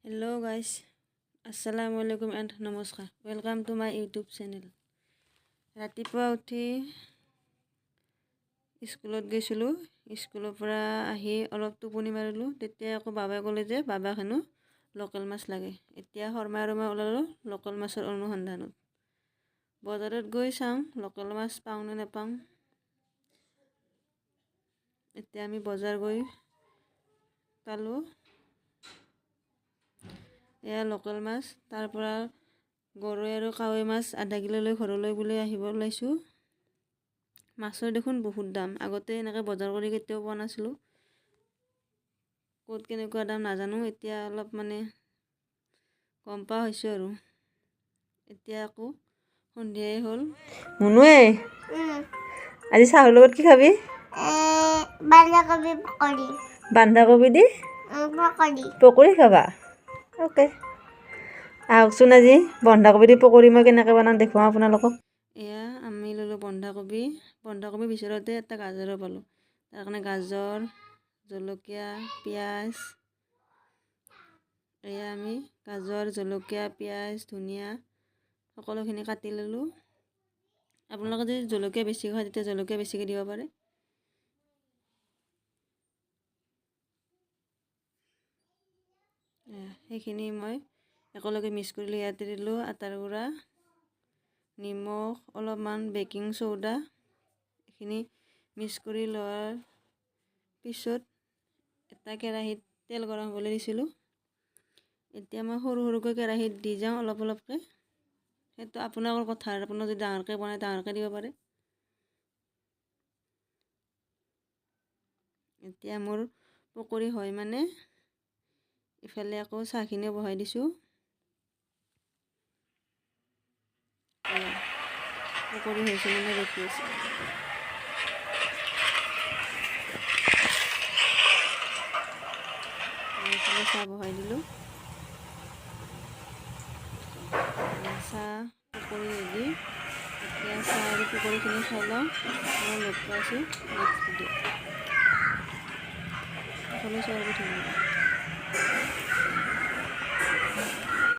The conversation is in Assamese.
Hello guys, Assalamualaikum and নমস্কাৰ। Welcome to my YouTube channel. ৰাতিপুৱা উঠি স্কুলত গৈছিলোঁ। স্কুলৰ পৰা আহি অলপ টোপনি মাৰিলোঁ। তেতিয়া আকৌ বাবাই ক'লে যে বাবাক হেনো লোকেল মাছ লাগে। এতিয়া শৰ্মা আৰু মই ওলালোঁ লোকেল মাছৰ অনুসন্ধানত। বজাৰত গৈ চাওঁ লোকেল মাছ পাওঁ নে নাপাওঁ। এতিয়া আমি বজাৰ গৈ পালোঁ। এয়া লোকেল মাছ, তাৰ পৰা গৰৈ আৰু কাৱৈ মাছ আধা কিলো লৈ ঘৰলৈ বুলি আহিব ওলাইছোঁ। মাছৰ দেখোন বহুত দাম। আগতে এনেকৈ বজাৰ কৰি কেতিয়াও পোৱা নাছিলোঁ। ক'ত কেনেকুৱা দাম নাজানো। এতিয়া অলপ গম পোৱা হৈছোঁ আৰু। এতিয়া আকৌ সন্ধিয়াই হ'ল। মুনুৱে আজি চাহৰ লগত কি খাবি? বন্ধাকবি পকৰি। বন্ধাকবি দি পকৰি খাবা? অ'কে, আহকচোন আজি বন্ধাকবি দি পকৰি মই কেনেকৈ বনাওঁ দেখুৱাওঁ আপোনালোকক। এয়া আমি ল'লোঁ বন্ধাকবি ভিতৰতে এটা গাজৰো পালোঁ। তাৰ কাৰণে গাজৰ, জলকীয়া, পিঁয়াজ, এয়া আমি গাজৰ, জলকীয়া, পিঁয়াজ, ধনিয়া সকলোখিনি কাটি ল'লোঁ। আপোনালোকে যদি জলকীয়া বেছি খায় তেতিয়া জলকীয়া বেছিকৈ দিব পাৰে। সেইখিনি মই একেলগে মিক্স কৰি ইয়াতে দিলোঁ আটাৰ গুড়া, নিমখ, অলপমান বেকিং চ'ডা। এইখিনি মিক্স কৰি লোৱাৰ পিছত এটা কেৰাহীত তেল গৰম হ'বলৈ দিছিলোঁ। এতিয়া মই সৰু সৰুকৈ কেৰাহীত দি যাওঁ অলপ অলপকৈ। সেইটো আপোনালোকৰ কথা, আপোনাৰ যদি ডাঙৰকৈ বনায় ডাঙৰকৈ দিব পাৰে। এতিয়া মোৰ পকৰি হয় ইফালে আকৌ চাহখিনিও বহাই দিছোঁ। পকৰি হৈছে ৰখি আছে। এইফালে চাহ বহাই দিলোঁ। চাহ পকৰি ৰেডি। এতিয়া চাহ আৰু পকৰিখিনি খাই লওঁ আৰু লগ পাইছোঁ নেক্সট ভিডিঅ'। সকলো চোৱাৰ বাবে ধন্যবাদ।